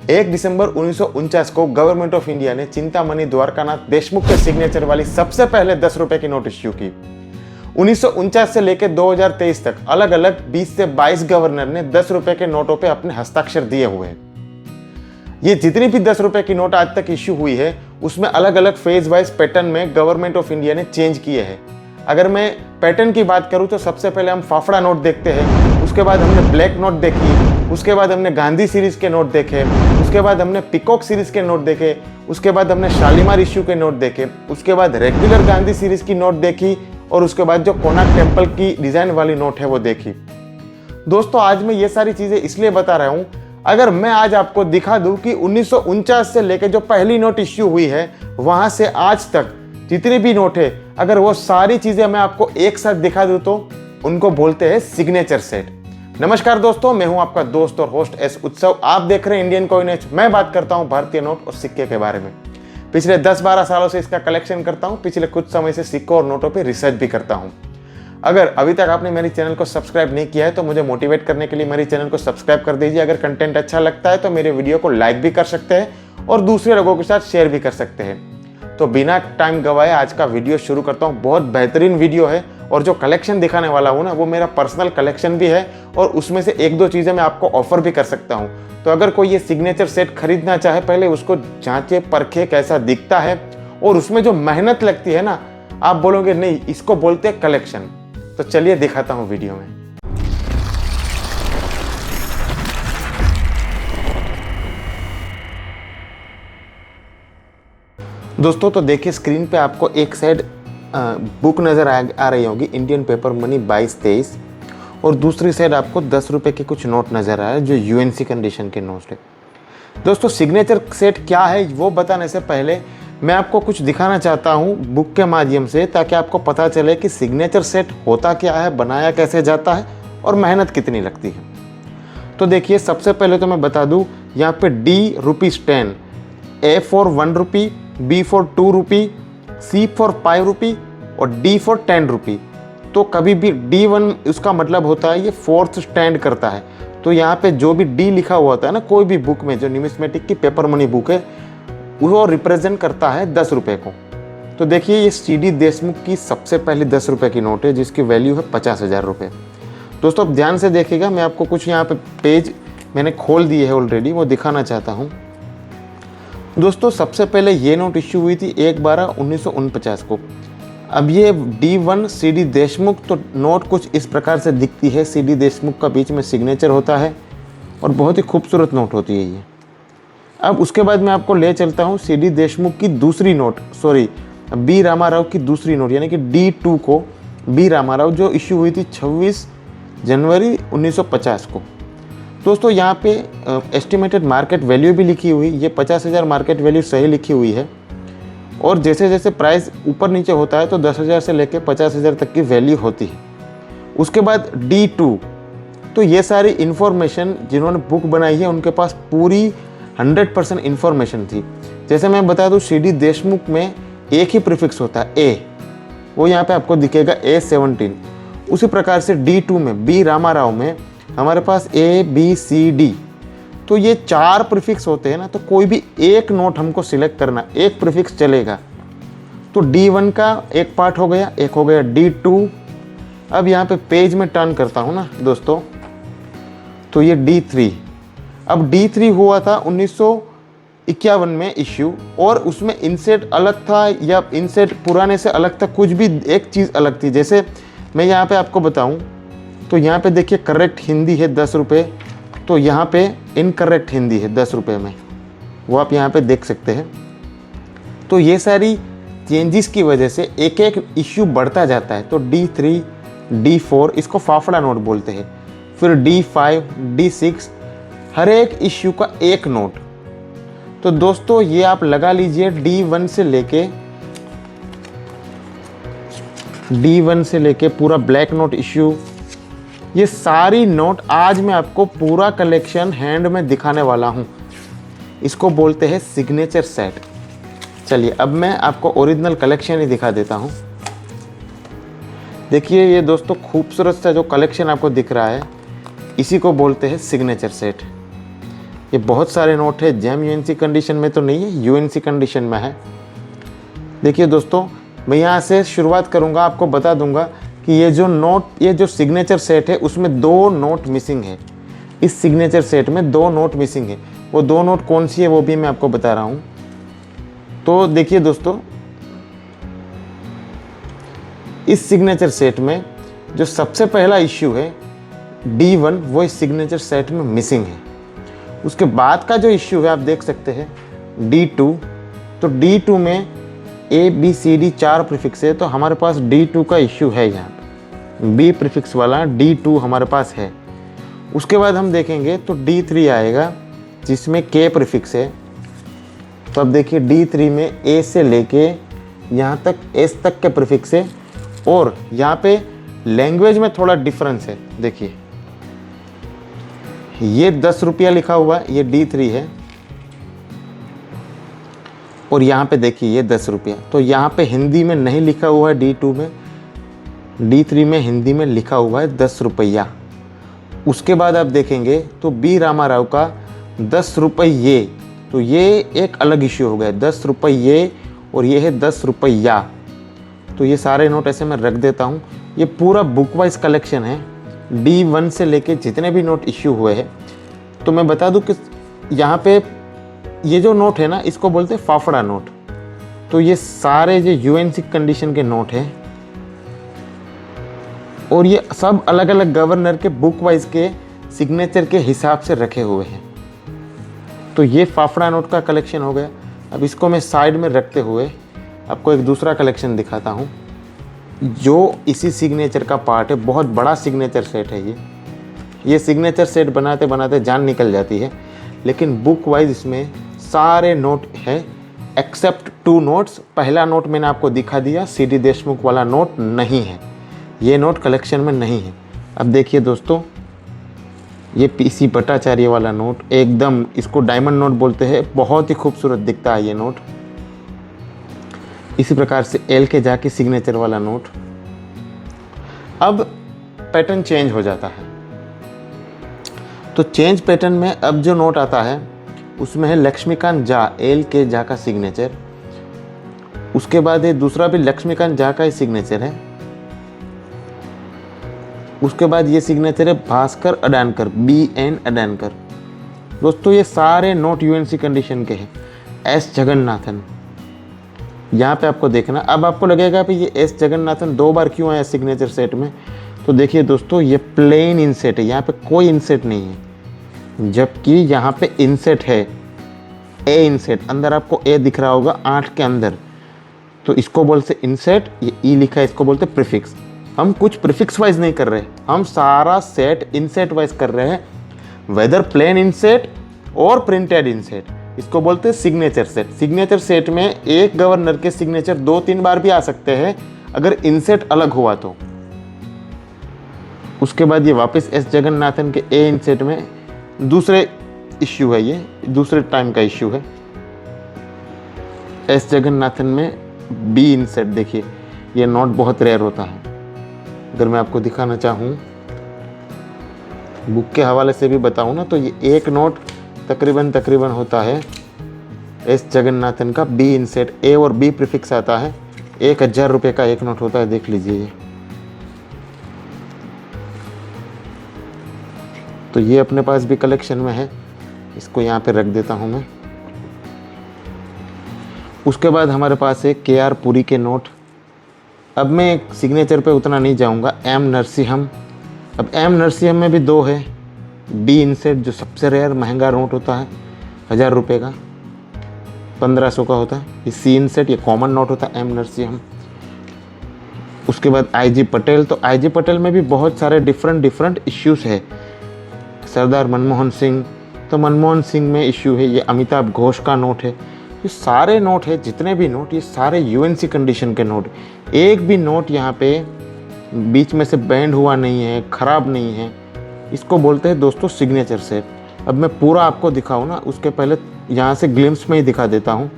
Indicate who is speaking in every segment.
Speaker 1: 1 दिसंबर 1949 को government of India ने चिंतामणि द्वारकानाथ देशमुख के सिग्नेचर वाली सबसे पहले 10 रुपए की नोट इश्यू की। 1949 से लेकर 2023 तक अलग अलग 20 से 22 गवर्नर ने 10 रुपए के नोटों पे अपने हस्ताक्षर दिए हुए हैं। ये जितनी भी 10 रुपए की नोट आज तक इश्यू हुई है उसमें अलग अलग फेज वाइज पैटर्न में गवर्नमेंट ऑफ इंडिया ने चेंज किए हैं। अगर मैं पैटर्न की बात करूं तो सबसे पहले हम फाफड़ा नोट देखते हैं, उसके बाद हमने ब्लैक नोट देखी, उसके बाद हमने गांधी सीरीज के नोट देखे, उसके बाद हमने पिकॉक सीरीज के नोट देखे, उसके बाद हमने शालीमार इश्यू के नोट देखे, उसके बाद रेगुलर गांधी सीरीज की नोट देखी और उसके बाद जो कोणार्क टेम्पल की डिजाइन वाली नोट है वो देखी। दोस्तों आज मैं ये सारी चीजें इसलिए बता रहा हूं, अगर मैं आज आपको दिखा दूं कि 1949 से लेकर जो पहली नोट इश्यू हुई है वहां से आज तक जितनी भी नोट है, अगर वो सारी चीजें मैं आपको एक साथ दिखा दूं तो उनको बोलते हैं सिग्नेचर सेट। नमस्कार दोस्तों, मैं हूं आपका दोस्त और होस्ट एस उत्सव। आप देख रहे हैं इंडियन कॉइन एज। मैं बात करता हूं भारतीय नोट और सिक्के के बारे में। पिछले 10-12 सालों से इसका कलेक्शन करता हूं। पिछले कुछ समय से सिक्कों और नोटों पर रिसर्च भी करता हूं। अगर अभी तक आपने मेरे चैनल को सब्सक्राइब नहीं किया है तो मुझे मोटिवेट करने के लिए मेरे चैनल को सब्सक्राइब कर दीजिए। अगर कंटेंट अच्छा लगता है तो मेरे वीडियो को लाइक भी कर सकते हैं और दूसरे लोगों के साथ शेयर भी कर सकते हैं। तो बिना टाइम गवाए आज का वीडियो शुरू करता हूँ। बहुत बेहतरीन वीडियो है और जो कलेक्शन दिखाने वाला हूँ ना वो मेरा पर्सनल कलेक्शन भी है और उसमें से 1-2 चीज़ें मैं आपको ऑफर भी कर सकता हूँ। तो अगर कोई ये सिग्नेचर सेट खरीदना चाहे पहले उसको जांचे परखे कैसा दिखता है और उसमें जो मेहनत लगती है ना, आप बोलोगे नहीं इसको बोलते हैं कलेक्शन। तो चलिए दिखाता हूँ वीडियो में। दोस्तों तो देखिए स्क्रीन पे आपको एक साइड बुक नज़र आ रही होगी, इंडियन पेपर मनी 22-23, और दूसरी साइड आपको 10 रुपए के कुछ नोट नज़र आ रहे हैं जो यूएनसी कंडीशन के नोट है। दोस्तों सिग्नेचर सेट क्या है वो बताने से पहले मैं आपको कुछ दिखाना चाहता हूँ बुक के माध्यम से, ताकि आपको पता चले कि सिग्नेचर सेट होता क्या है, बनाया कैसे जाता है और मेहनत कितनी लगती है। तो देखिए सबसे पहले तो मैं बता दूँ, यहाँ पे D ₹10, A for 1 rupee, B for 2 rupee, C for 5 रुपी और D फॉर 10 रुपी। तो कभी भी D1 उसका मतलब होता है ये 4th स्टैंड करता है। तो यहाँ पे जो भी D लिखा हुआ होता है ना कोई भी बुक में, जो न्यूमिस्मेटिक की पेपर मनी बुक है वो रिप्रेजेंट करता है 10 रुपए को। तो देखिए ये CD देशमुख की सबसे पहली 10 रुपए की नोट है जिसकी वैल्यू है 50,000 रुपये। दोस्तों अब ध्यान से देखिएगा, मैं आपको कुछ यहाँ पे पेज मैंने खोल दिए है ऑलरेडी, वो दिखाना चाहता हूँ। दोस्तों सबसे पहले ये नोट इश्यू हुई थी 1/12/1949 को। अब ये D1 CD देशमुख, तो नोट कुछ इस प्रकार से दिखती है। CD देशमुख का बीच में सिग्नेचर होता है और बहुत ही खूबसूरत नोट होती है ये। अब उसके बाद मैं आपको ले चलता हूँ CD देशमुख की दूसरी नोट, B रामाराव की दूसरी नोट, यानी कि D2 को B रामाराव, जो इश्यू हुई थी 26 जनवरी 1950 को। दोस्तों यहाँ पे एस्टिमेटेड मार्केट वैल्यू भी लिखी हुई, ये 50,000 मार्केट वैल्यू सही लिखी हुई है। और जैसे जैसे प्राइस ऊपर नीचे होता है तो 10,000 से लेकर 50,000 तक की वैल्यू होती है। उसके बाद D2, तो ये सारी इन्फॉर्मेशन जिन्होंने बुक बनाई है उनके पास पूरी 100% इन्फॉर्मेशन थी। जैसे मैं बता दूं CD देशमुख में एक ही प्रीफिक्स होता है A, वो यहाँ पे आपको दिखेगा A17। उसी प्रकार से D2 में B रामाराव में हमारे पास A B C D, तो ये 4 प्रीफिक्स होते हैं ना, तो कोई भी एक नोट हमको सिलेक्ट करना, एक प्रीफिक्स चलेगा। तो D1 का एक पार्ट हो गया, एक हो गया D2। अब यहाँ पे पेज में टर्न करता हूँ ना दोस्तों, तो ये D3। अब D3 हुआ था 1951 में इश्यू, और उसमें इनसेट अलग था या इनसेट पुराने से अलग था, कुछ भी एक चीज़ अलग थी। जैसे मैं यहाँ पे आपको बताऊँ तो यहाँ पे देखिए करेक्ट हिंदी है 10 रुपये, तो यहाँ पे इनकरेक्ट हिंदी है 10 रुपये में, वो आप यहाँ पे देख सकते हैं। तो ये सारी चेंजेस की वजह से एक एक इश्यू बढ़ता जाता है। तो D3, D4 इसको फाफड़ा नोट बोलते हैं, फिर D5, D6, हर एक इश्यू का एक नोट। तो दोस्तों ये आप लगा लीजिए D1 से लेके पूरा ब्लैक नोट इश्यू, ये सारी नोट आज मैं आपको पूरा कलेक्शन हैंड में दिखाने वाला हूँ। इसको बोलते हैं सिग्नेचर सेट। चलिए अब मैं आपको ओरिजिनल कलेक्शन ही दिखा देता हूँ। देखिए ये दोस्तों खूबसूरत सा जो कलेक्शन आपको दिख रहा है, इसी को बोलते हैं सिग्नेचर सेट। ये बहुत सारे नोट है, जेम यूएनसी कंडीशन में तो नहीं है, यूएनसी कंडीशन में है। देखिए दोस्तों, मैं यहाँ से शुरुआत करूँगा, आपको बता दूंगा कि ये जो सिग्नेचर सेट है उसमें 2 नोट मिसिंग है। इस सिग्नेचर सेट में 2 नोट मिसिंग है। वो 2 नोट कौन सी है वो भी मैं आपको बता रहा हूँ। तो देखिए दोस्तों, इस सिग्नेचर सेट में जो सबसे पहला इश्यू है D1, वो इस सिग्नेचर सेट में मिसिंग है। उसके बाद का जो इश्यू है आप देख सकते हैं D2। तो D2 में ABCD 4 प्रीफिक्स है, तो हमारे पास D2 का इश्यू है। यहाँ पे B प्रीफिक्स वाला D2 हमारे पास है। उसके बाद हम देखेंगे तो D3 आएगा जिसमें K प्रीफिक्स है। तो अब देखिए D3 में A से लेके यहाँ तक S तक के प्रीफिक्स है, और यहाँ पे लैंग्वेज में थोड़ा डिफरेंस है। देखिए ये 10 रुपया लिखा हुआ है, ये D3 है, और यहाँ पे देखिए ये 10 रुपया। तो यहाँ पे हिंदी में नहीं लिखा हुआ है D2 में, D3 में हिंदी में लिखा हुआ है 10 रुपया। उसके बाद आप देखेंगे तो B रामा राव का 10 रुपये, तो ये एक अलग इश्यू हो गया, 10 रुपये, और ये है 10 रुपया। तो ये सारे नोट ऐसे मैं रख देता हूँ। ये पूरा बुक वाइज कलेक्शन है, D1 से लेके जितने भी नोट इश्यू हुए हैं। तो मैं बता दूं कि यहाँ पे ये जो नोट है ना, इसको बोलते हैं फाफड़ा नोट। तो ये सारे जो यूएनसी कंडीशन के नोट हैं, और ये सब अलग अलग गवर्नर के बुक वाइज के सिग्नेचर के हिसाब से रखे हुए हैं। तो ये फाफड़ा नोट का कलेक्शन हो गया। अब इसको मैं साइड में रखते हुए आपको एक दूसरा कलेक्शन दिखाता हूँ जो इसी सिग्नेचर का पार्ट है। बहुत बड़ा सिग्नेचर सेट है ये सिग्नेचर सेट बनाते बनाते जान निकल जाती है, लेकिन बुक वाइज इसमें सारे नोट है एक्सेप्ट 2 नोट्स। पहला नोट मैंने आपको दिखा दिया, CD देशमुख वाला नोट नहीं है, ये नोट कलेक्शन में नहीं है। अब देखिए दोस्तों, ये PC भट्टाचार्य वाला नोट, एकदम इसको डायमंड नोट बोलते हैं, बहुत ही खूबसूरत दिखता है ये नोट। इसी प्रकार से LK झा की सिग्नेचर वाला नोट। अब पैटर्न चेंज हो जाता है। तो चेंज पैटर्न में अब जो नोट आता है उसमें है लक्ष्मीकांत झा, LK झा का सिग्नेचर। उसके बाद ये दूसरा भी लक्ष्मीकांत झा का ही सिग्नेचर है। उसके बाद ये सिग्नेचर है भास्कर अडानकर, BN अडानकर। दोस्तों ये सारे नोट यूएनसी कंडीशन के हैं। S जगन्नाथन, यहाँ पे आपको देखना। अब आपको लगेगा कि ये S जगन्नाथन 2 बार क्यों आया सिग्नेचर सेट में। तो देखिए दोस्तों, ये प्लेन इनसेट है, यहाँ पे कोई इनसेट नहीं है, जबकि यहाँ पे इनसेट है, A इनसेट। अंदर आपको A दिख रहा होगा 8 के अंदर, तो इसको बोलते इनसेट। ये E लिखा है, इसको बोलते प्रीफिक्स। हम कुछ प्रीफिक्स वाइज नहीं कर रहे, हम सारा सेट इनसेट वाइज कर रहे हैं, वेदर प्लेन इनसेट और प्रिंटेड इनसेट। इसको बोलते हैं सिग्नेचर सेट। सिग्नेचर सेट में एक गवर्नर के सिग्नेचर 2-3 बार भी आ सकते हैं अगर इनसेट अलग हुआ तो। उसके बाद ये वापस S जगन्नाथन के A इनसेट में दूसरे इश्यू है, ये दूसरे टाइम का इश्यू है। S जगन्नाथन में B इनसेट, देखिए ये नोट बहुत रेयर होता है। अगर मैं आपको दिखाना चाहूँ, बुक के हवाले से भी बताऊँ ना, तो ये एक नोट तकरीबन होता है S जगन्नाथन का B इनसेट, A और B प्रीफिक्स आता है। 1000 रुपये का एक नोट होता है, देख लीजिए। तो ये अपने पास भी कलेक्शन में है, इसको यहाँ पे रख देता हूँ मैं। उसके बाद हमारे पास है KR पुरी के नोट। अब मैं सिग्नेचर पे उतना नहीं जाऊँगा। M नरसिंहम, अब M नरसिंहम में भी 2 है। B इनसेट जो सबसे रेयर महंगा नोट होता है, 1000 रुपये का, 1500 का होता है। ये C इनसेट, ये कॉमन नोट होता है M नरसिंहम। उसके बाद IG पटेल, तो IG पटेल में भी बहुत सारे डिफरेंट इश्यूज है। सरदार मनमोहन सिंह, तो मनमोहन सिंह में इश्यू है। ये अमिताभ घोष का नोट है। ये सारे नोट है, जितने भी नोट, ये सारे यूएनसी कंडीशन के नोट। एक भी नोट यहाँ पे बीच में से बैंड हुआ नहीं है, ख़राब नहीं है। इसको बोलते हैं दोस्तों सिग्नेचर सेट। अब मैं पूरा आपको दिखाऊँ ना, उसके पहले यहाँ से ग्लिम्स में ही दिखा देता हूँ।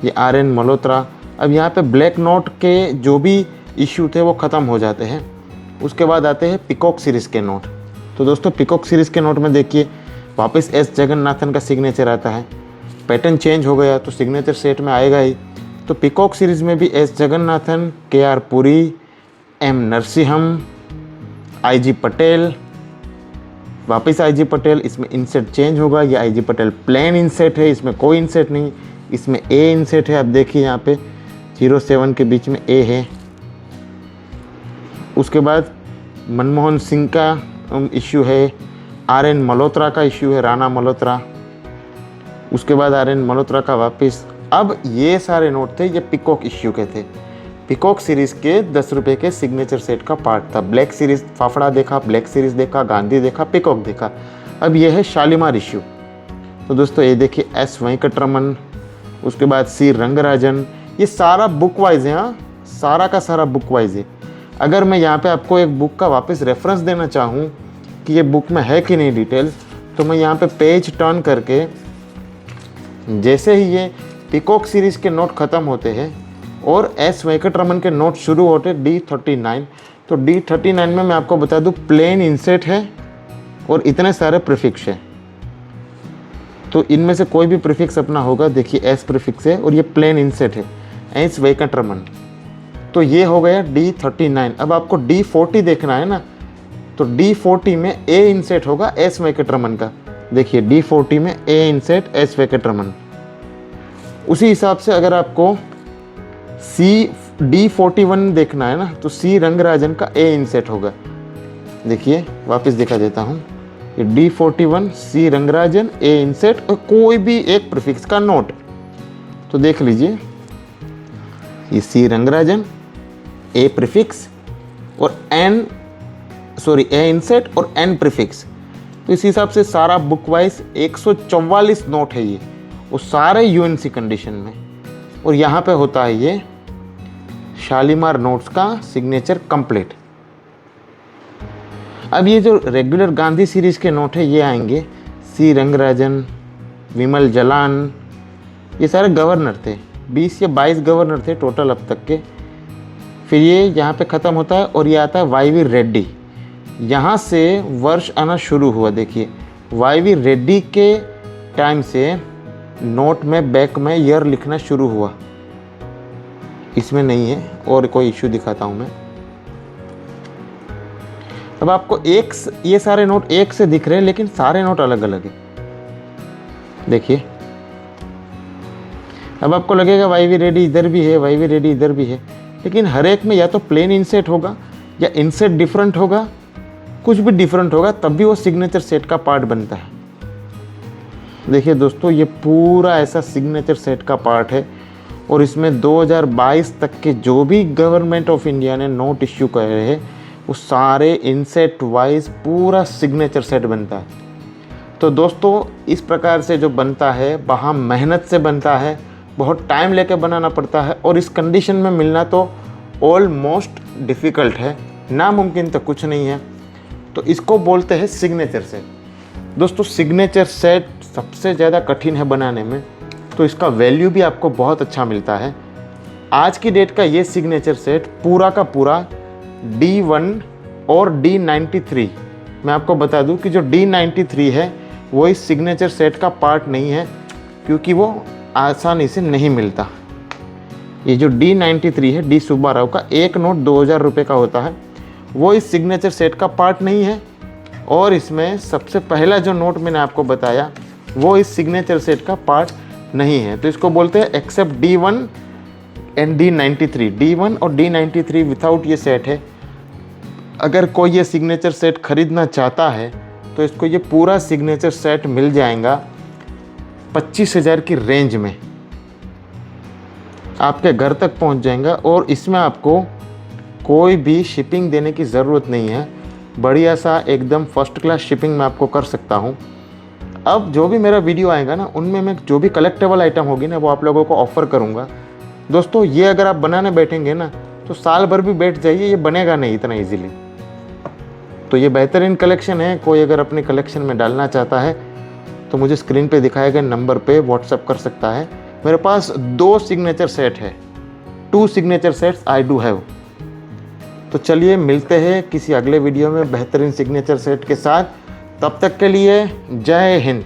Speaker 1: ये RN मल्होत्रा। अब यहाँ पे ब्लैक नोट के जो भी इश्यू थे वो ख़त्म हो जाते हैं। उसके बाद आते हैं पिकॉक सीरीज़ के नोट। तो दोस्तों पिकॉक सीरीज़ के नोट में देखिए वापस एस जगन्नाथन का सिग्नेचर आता है। पैटर्न चेंज हो गया तो सिग्नेचर सेट में आएगा ही। तो पीकॉक सीरीज़ में भी एस जगन्नाथन, के आर पुरी, एम नरसिंहम, आई जी पटेल, वापस आई जी पटेल। इसमें इंसेट चेंज होगा, ये आई जी पटेल प्लेन इंसेट है, इसमें कोई इंसेट नहीं, इसमें ए इंसेट है। आप देखिए यहाँ पे 07 के बीच में ए है। उसके बाद मनमोहन सिंह का इश्यू है, आर एन मल्होत्रा का इश्यू है, राणा मल्होत्रा। उसके बाद आर एन मल्होत्रा का वापस। अब ये सारे नोट थे, ये पीकॉक इश्यू के थे। पीकॉक सीरीज़ के 10 रुपये के सिग्नेचर सेट का पार्ट था। ब्लैक सीरीज़ फाफड़ा देखा, ब्लैक सीरीज़ देखा, गांधी देखा, पीकॉक देखा। अब ये है शालीमार इश्यू। तो दोस्तों ये देखिए एस वेंकटरमन, उसके बाद सी रंगराजन, ये सारा बुक वाइज है। हाँ, सारा का सारा बुक वाइज है। अगर मैं यहाँ पे आपको एक बुक का वापस रेफरेंस देना चाहूँ कि ये बुक में है कि नहीं डिटेल्स, तो मैं यहाँ पे पेज टर्न करके जैसे ही ये पीकॉक सीरीज़ के नोट ख़त्म होते हैं और एस वेंकटरमन के नोट शुरू होते D39, तो D39 में मैं आपको बता दूँ प्लेन इंसेट है और इतने सारे प्रीफिक्स है। तो इनमें से कोई भी प्रीफिक्स अपना होगा, देखिए एस प्रीफिक्स है और ये प्लेन इंसेट है एस वेंकटरमन। तो ये हो गया D39। अब आपको D40 देखना है ना, तो D40 में ए इंसेट होगा एस वेंकटरमन का। देखिए D40 में ए इंसेट एस वेंकटरमन। उसी हिसाब से अगर आपको D41 देखना है ना, तो सी रंगराजन का ए इंसेट होगा। देखिए वापस दिखा देता हूँ, ये D41 सी रंगराजन ए इंसेट और कोई भी एक प्रीफिक्स का नोट। तो देख लीजिए ये सी रंगराजन, ए प्रीफिक्स और ए इंसेट और एन प्रीफिक्स। तो इस हिसाब से सारा बुक वाइज 144 नोट है ये, वो सारे यूएनसी कंडीशन में। और यहाँ पे होता है ये शालीमार नोट्स का सिग्नेचर कंप्लीट। अब ये जो रेगुलर गांधी सीरीज़ के नोट है ये आएंगे सी रंगराजन, विमल जलान, ये सारे गवर्नर थे। 20 या 22 गवर्नर थे टोटल अब तक के। फिर ये यहाँ पे ख़त्म होता है और ये आता है वाई वी रेड्डी। यहाँ से वर्ष आना शुरू हुआ। देखिए वाई वी रेड्डी के टाइम से नोट में बैक में ईयर लिखना शुरू हुआ। इसमें नहीं है और कोई इश्यू दिखाता हूँ मैं। अब आपको ये सारे नोट एक से दिख रहे हैं लेकिन सारे नोट अलग अलग है। देखिए अब आपको लगेगा वाई वी रेड्डी इधर भी है, वाई वी रेड्डी इधर भी है, लेकिन हर एक में या तो प्लेन इंसेट होगा या इंसेट डिफरेंट होगा, कुछ भी डिफरेंट होगा, तब भी वो सिग्नेचर सेट का पार्ट बनता है। देखिए दोस्तों ये पूरा ऐसा सिग्नेचर सेट का पार्ट है और इसमें 2022 तक के जो भी गवर्नमेंट ऑफ इंडिया ने नोट इश्यू कर रहे हैं वो सारे इंसेट वाइज पूरा सिग्नेचर सेट बनता है। तो दोस्तों इस प्रकार से जो बनता है वहाँ मेहनत से बनता है, बहुत टाइम लेके बनाना पड़ता है और इस कंडीशन में मिलना तो ऑलमोस्ट डिफ़िकल्ट है, नामुमकिन तो कुछ नहीं है। तो इसको बोलते हैं सिग्नेचर सेट। दोस्तों सिग्नेचर सेट सबसे ज़्यादा कठिन है बनाने में, तो इसका वैल्यू भी आपको बहुत अच्छा मिलता है। आज की डेट का ये सिग्नेचर सेट पूरा का पूरा D1 और D93, मैं आपको बता दूं कि जो D93 है वो इस सिग्नेचर सेट का पार्ट नहीं है क्योंकि वो आसानी से नहीं मिलता। ये जो D93 है, डी सुब्बा राव का एक नोट 2000 रुपये का होता है, वो इस सिग्नेचर सेट का पार्ट नहीं है। और इसमें सबसे पहला जो नोट मैंने आपको बताया वो इस सिग्नेचर सेट का पार्ट नहीं है। तो इसको बोलते हैं accept D1 and D93। D1 और D93 विदाउट ये सेट है। अगर कोई ये सिग्नेचर सेट खरीदना चाहता है तो इसको ये पूरा सिग्नेचर सेट मिल जाएगा 25,000 की रेंज में, आपके घर तक पहुंच जाएगा। और इसमें आपको कोई भी शिपिंग देने की ज़रूरत नहीं है, बढ़िया सा एकदम फर्स्ट क्लास शिपिंग मैं आपको कर सकता हूं। अब जो भी मेरा वीडियो आएगा ना, उनमें मैं जो भी कलेक्टेबल आइटम होगी ना वो आप लोगों को ऑफ़र करूंगा। दोस्तों ये अगर आप बनाने बैठेंगे ना तो साल भर भी बैठ जाइए, ये बनेगा नहीं इतना ईजीली। तो ये बेहतरीन कलेक्शन है। कोई अगर अपने कलेक्शन में डालना चाहता है तो मुझे स्क्रीन पे दिखाए गए नंबर पे व्हाट्सअप कर सकता है। मेरे पास 2 सिग्नेचर सेट है, 2 signature sets I do have. तो चलिए मिलते हैं किसी अगले वीडियो में बेहतरीन सिग्नेचर सेट के साथ। तब तक के लिए जय हिंद।